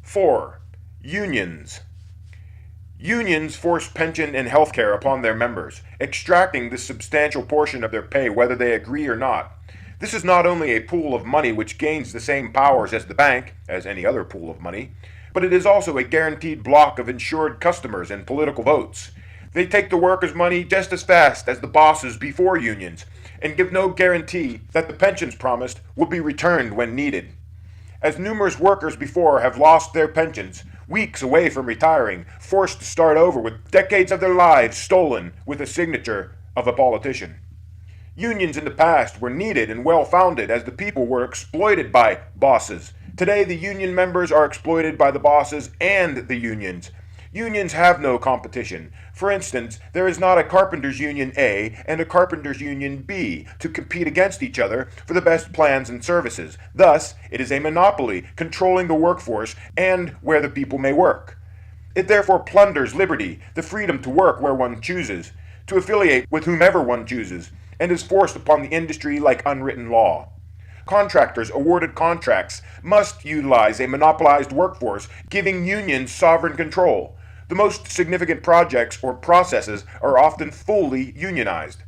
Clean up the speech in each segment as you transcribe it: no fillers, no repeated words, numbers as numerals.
4. Unions. Unions force pension and health care upon their members, extracting this substantial portion of their pay whether they agree or not. This is not only a pool of money which gains the same powers as the bank, as any other pool of money, but it is also a guaranteed block of insured customers and political votes. They take the workers' money just as fast as the bosses before unions, and give no guarantee that the pensions promised will be returned when needed. As numerous workers before have lost their pensions, weeks away from retiring, forced to start over with decades of their lives stolen with the signature of a politician. Unions in the past were needed and well-founded as the people were exploited by bosses. Today the union members are exploited by the bosses and the unions. Unions have no competition. For instance, there is not a carpenters union A and a carpenters union B to compete against each other for the best plans and services. Thus, it is a monopoly controlling the workforce and where the people may work. It therefore plunders liberty, the freedom to work where one chooses, to affiliate with whomever one chooses, and is forced upon the industry like unwritten law. Contractors awarded contracts must utilize a monopolized workforce, giving unions sovereign control. The most significant projects or processes are often fully unionized.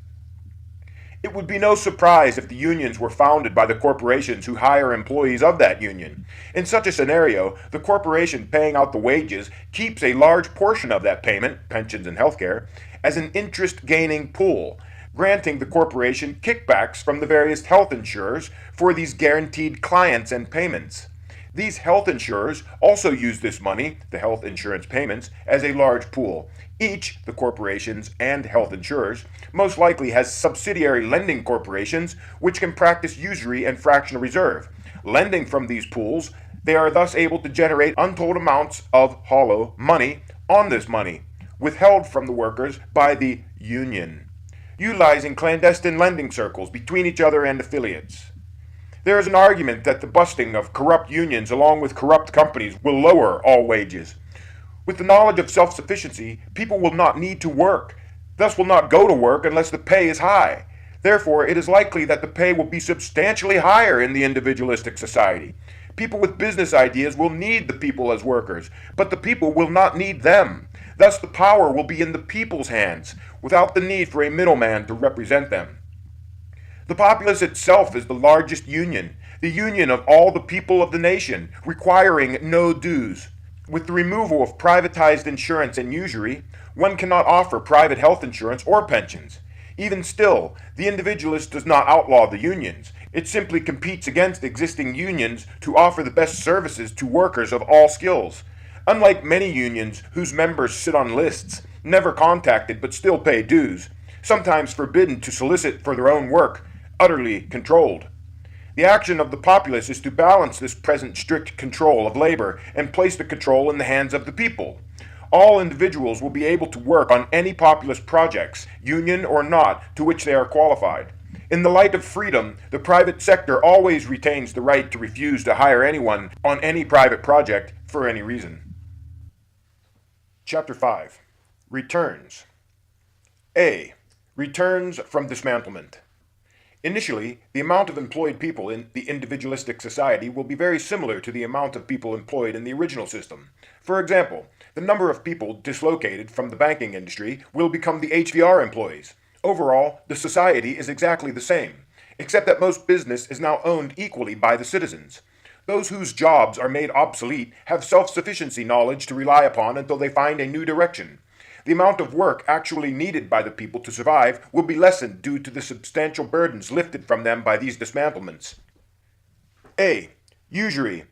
It would be no surprise if the unions were founded by the corporations who hire employees of that union. In such a scenario, the corporation paying out the wages keeps a large portion of that payment, pensions and healthcare, as an interest-gaining pool, granting the corporation kickbacks from the various health insurers for these guaranteed clients and payments. These health insurers also use this money, the health insurance payments, as a large pool. Each, the corporations and health insurers, most likely has subsidiary lending corporations which can practice usury and fractional reserve. Lending from these pools, they are thus able to generate untold amounts of hollow money on this money, withheld from the workers by the union, utilizing clandestine lending circles between each other and affiliates. There is an argument that the busting of corrupt unions along with corrupt companies will lower all wages. With the knowledge of self-sufficiency, people will not need to work, thus will not go to work unless the pay is high. Therefore, it is likely that the pay will be substantially higher in the individualistic society. People with business ideas will need the people as workers, but the people will not need them. Thus, the power will be in the people's hands, without the need for a middleman to represent them. The populace itself is the largest union, the union of all the people of the nation, requiring no dues. With the removal of privatized insurance and usury, one cannot offer private health insurance or pensions. Even still, the individualist does not outlaw the unions. It simply competes against existing unions to offer the best services to workers of all skills. Unlike many unions whose members sit on lists, never contacted but still pay dues, sometimes forbidden to solicit for their own work, utterly controlled. The action of the populace is to balance this present strict control of labor and place the control in the hands of the people. All individuals will be able to work on any populist projects, union or not, to which they are qualified. In the light of freedom, the private sector always retains the right to refuse to hire anyone on any private project for any reason. Chapter 5. Returns. A. Returns from dismantlement. Initially, the amount of employed people in the individualistic society will be very similar to the amount of people employed in the original system. For example, the number of people dislocated from the banking industry will become the HVR employees. Overall, the society is exactly the same, except that most business is now owned equally by the citizens. Those whose jobs are made obsolete have self-sufficiency knowledge to rely upon until they find a new direction. The amount of work actually needed by the people to survive will be lessened due to the substantial burdens lifted from them by these dismantlements. A. Usury.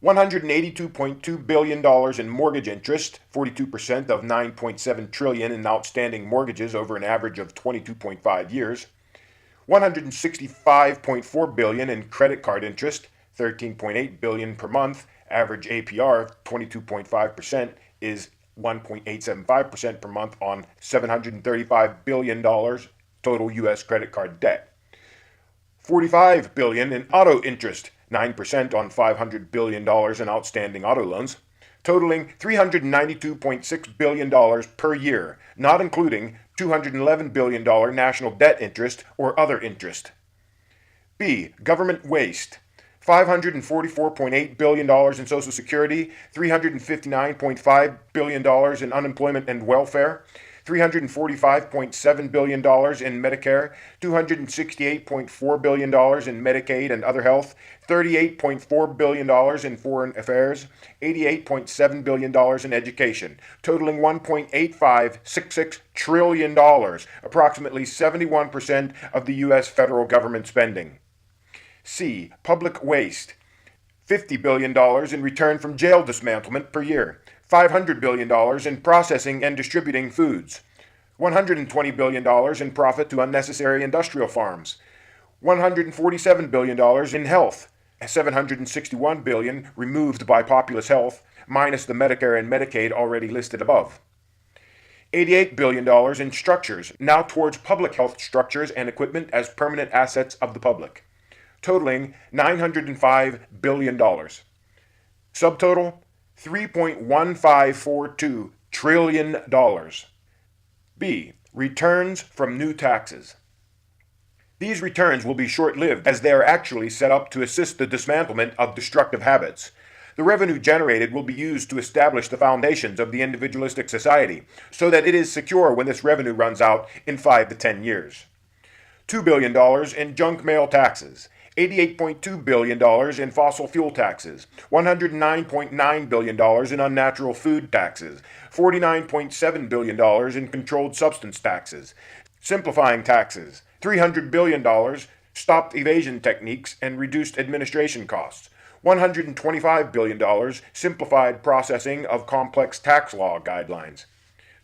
$182.2 billion in mortgage interest, 42% of $9.7 trillion in outstanding mortgages over an average of 22.5 years. $165.4 billion in credit card interest, $13.8 billion per month. Average APR of 22.5% is 1.875% per month on $735 billion total U.S. credit card debt. $45 billion in auto interest, 9% on $500 billion in outstanding auto loans, totaling $392.6 billion per year, not including $211 billion national debt interest or other interest. B. Government waste. $544.8 billion in Social Security, $359.5 billion in unemployment and welfare, $345.7 billion in Medicare, $268.4 billion in Medicaid and other health, $38.4 billion in foreign affairs, $88.7 billion in education, totaling $1.8566 trillion, approximately 71% of the U.S. federal government spending. C. Public waste. $50 billion in return from jail dismantlement per year. $500 billion in processing and distributing foods. $120 billion in profit to unnecessary industrial farms. $147 billion in health. $761 billion removed by Populus Health, minus the Medicare and Medicaid already listed above. $88 billion in structures, now towards public health structures and equipment as permanent assets of the public, totaling $905 billion. Subtotal, $3.1542 trillion. B. Returns from new taxes. These returns will be short-lived as they are actually set up to assist the dismantlement of destructive habits. The revenue generated will be used to establish the foundations of the individualistic society so that it is secure when this revenue runs out in 5 to 10 years. $2 billion in junk mail taxes. $88.2 billion in fossil fuel taxes, $109.9 billion in unnatural food taxes, $49.7 billion in controlled substance taxes, simplifying taxes, $300 billion, stopped evasion techniques and reduced administration costs, $125 billion, simplified processing of complex tax law guidelines,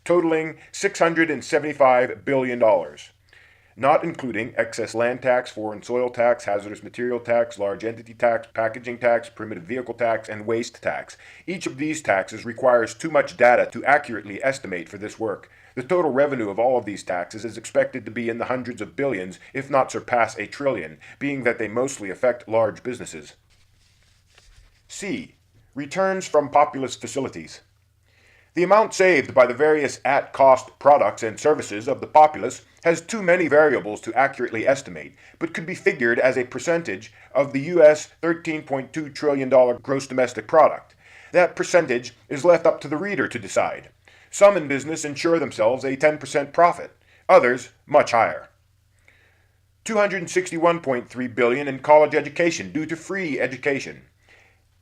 totaling $675 billion. Not including excess land tax, foreign soil tax, hazardous material tax, large entity tax, packaging tax, primitive vehicle tax, and waste tax. Each of these taxes requires too much data to accurately estimate for this work. The total revenue of all of these taxes is expected to be in the hundreds of billions, if not surpass $1 trillion, being that they mostly affect large businesses. C. Returns from Populus Facilities. The amount saved by the various at-cost products and services of the populace has too many variables to accurately estimate, but could be figured as a percentage of the U.S. $13.2 trillion gross domestic product. That percentage is left up to the reader to decide. Some in business ensure themselves a 10% profit, others much higher. $261.3 billion in college education due to free education.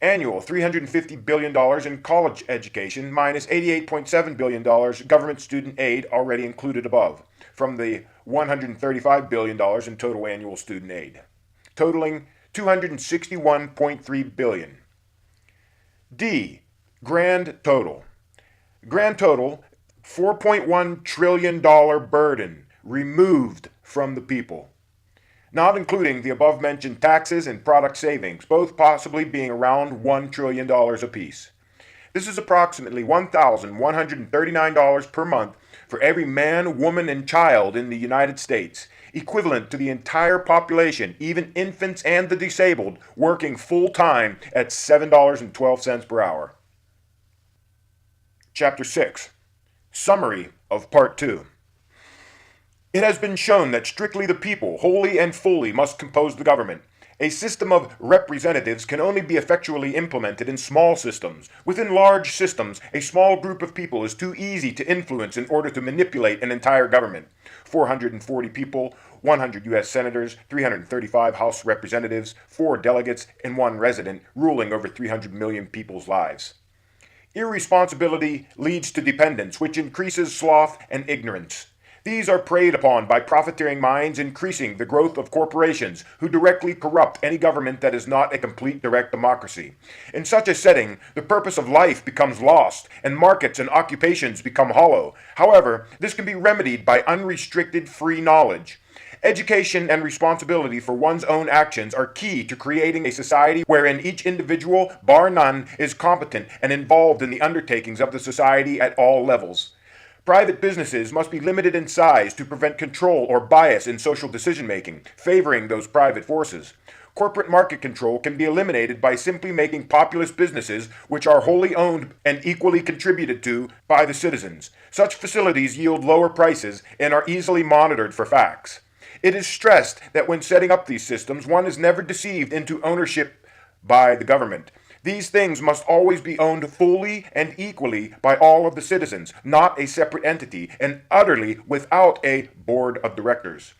Annual $350 billion in college education minus $88.7 billion government student aid already included above, from the $135 billion in total annual student aid, totaling $261.3 billion. D. Grand total. Grand total, $4.1 trillion burden removed from the people, not including the above-mentioned taxes and product savings, both possibly being around $1 trillion apiece. This is approximately $1,139 per month for every man, woman, and child in the United States, equivalent to the entire population, even infants and the disabled, working full-time at $7.12 per hour. Chapter 6. Summary of Part 2. It has been shown that strictly the people, wholly and fully, must compose the government. A system of representatives can only be effectually implemented in small systems. Within large systems, a small group of people is too easy to influence in order to manipulate an entire government. 440 people, 100 U.S. senators, 335 House representatives, 4 delegates, and 1 resident, ruling over 300 million people's lives. Irresponsibility leads to dependence, which increases sloth and ignorance. These are preyed upon by profiteering minds, increasing the growth of corporations who directly corrupt any government that is not a complete direct democracy. In such a setting, the purpose of life becomes lost, and markets and occupations become hollow. However, this can be remedied by unrestricted free knowledge. Education and responsibility for one's own actions are key to creating a society wherein each individual, bar none, is competent and involved in the undertakings of the society at all levels. Private businesses must be limited in size to prevent control or bias in social decision-making, favoring those private forces. Corporate market control can be eliminated by simply making populist businesses which are wholly owned and equally contributed to by the citizens. Such facilities yield lower prices and are easily monitored for facts. It is stressed that when setting up these systems, one is never deceived into ownership by the government. These things must always be owned fully and equally by all of the citizens, not a separate entity, and utterly without a board of directors.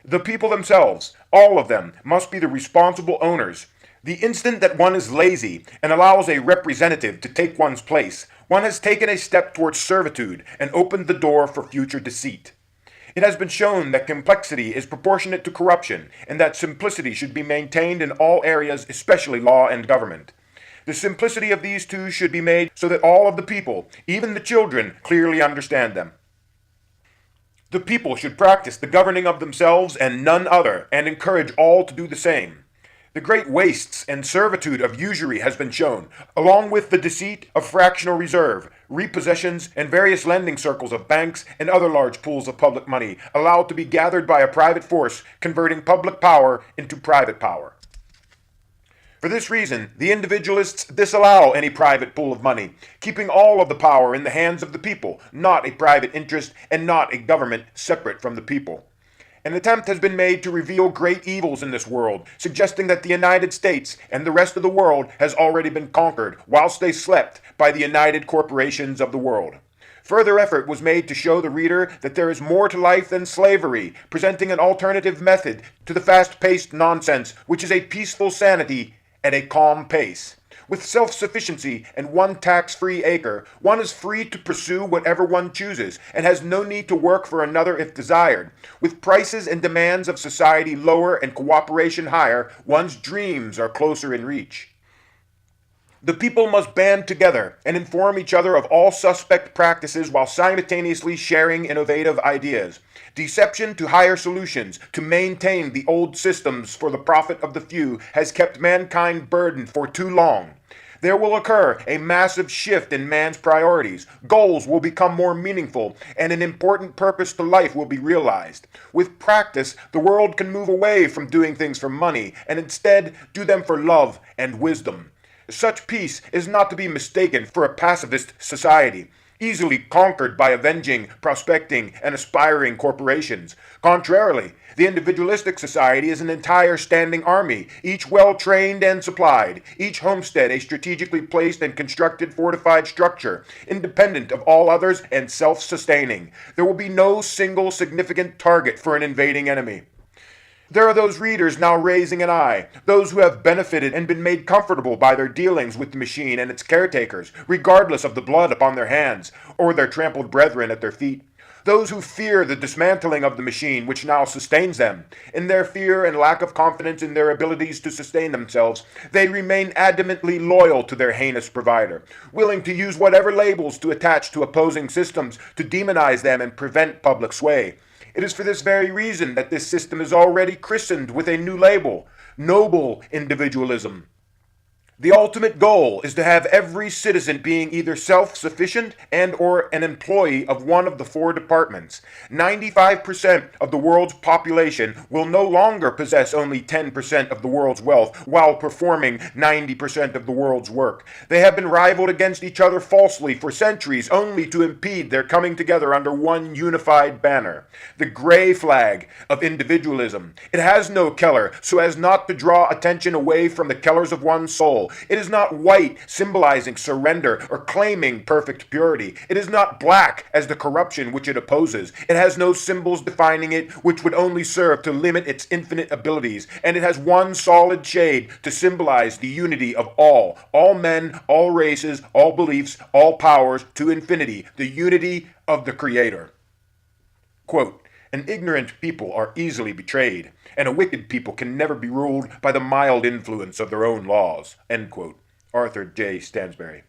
The people themselves, all of them, must be the responsible owners. The instant that one is lazy and allows a representative to take one's place, one has taken a step towards servitude and opened the door for future deceit. It has been shown that complexity is proportionate to corruption, and that simplicity should be maintained in all areas, especially law and government. The simplicity of these two should be made so that all of the people, even the children, clearly understand them. The people should practice the governing of themselves and none other, and encourage all to do the same. The great wastes and servitude of usury has been shown, along with the deceit of fractional reserve, repossessions, and various lending circles of banks and other large pools of public money allowed to be gathered by a private force, converting public power into private power. For this reason, the individualists disallow any private pool of money, keeping all of the power in the hands of the people, not a private interest and not a government separate from the people. An attempt has been made to reveal great evils in this world, suggesting that the United States and the rest of the world has already been conquered, whilst they slept, by the united corporations of the world. Further effort was made to show the reader that there is more to life than slavery, presenting an alternative method to the fast-paced nonsense, which is a peaceful sanity at a calm pace. With self-sufficiency and one tax-free acre, one is free to pursue whatever one chooses, and has no need to work for another if desired. With prices and demands of society lower and cooperation higher, one's dreams are closer in reach. The people must band together and inform each other of all suspect practices while simultaneously sharing innovative ideas. Deception to hire solutions, to maintain the old systems for the profit of the few, has kept mankind burdened for too long. There will occur a massive shift in man's priorities. Goals will become more meaningful, and an important purpose to life will be realized. With practice, the world can move away from doing things for money, and instead do them for love and wisdom. Such peace is not to be mistaken for a pacifist society, easily conquered by avenging, prospecting, and aspiring corporations. Contrarily, the individualistic society is an entire standing army, each well-trained and supplied, each homestead a strategically placed and constructed fortified structure, independent of all others and self-sustaining. There will be no single significant target for an invading enemy. There are those readers now raising an eye, those who have benefited and been made comfortable by their dealings with the machine and its caretakers, regardless of the blood upon their hands, or their trampled brethren at their feet. Those who fear the dismantling of the machine which now sustains them. In their fear and lack of confidence in their abilities to sustain themselves, they remain adamantly loyal to their heinous provider, willing to use whatever labels to attach to opposing systems to demonize them and prevent public sway. It is for this very reason that this system is already christened with a new label, noble individualism. The ultimate goal is to have every citizen being either self-sufficient and or an employee of one of the four departments. 95% of the world's population will no longer possess only 10% of the world's wealth while performing 90% of the world's work. They have been rivaled against each other falsely for centuries only to impede their coming together under one unified banner. The gray flag of individualism. It has no color so as not to draw attention away from the colors of one's soul. It is not white, symbolizing surrender or claiming perfect purity. It is not black, as the corruption which it opposes. It has no symbols defining it, which would only serve to limit its infinite abilities. And it has one solid shade to symbolize the unity of all men, all races, all beliefs, all powers, to infinity, the unity of the Creator. Quote, "An ignorant people are easily betrayed, and a wicked people can never be ruled by the mild influence of their own laws." End quote. Arthur J. Stansbury.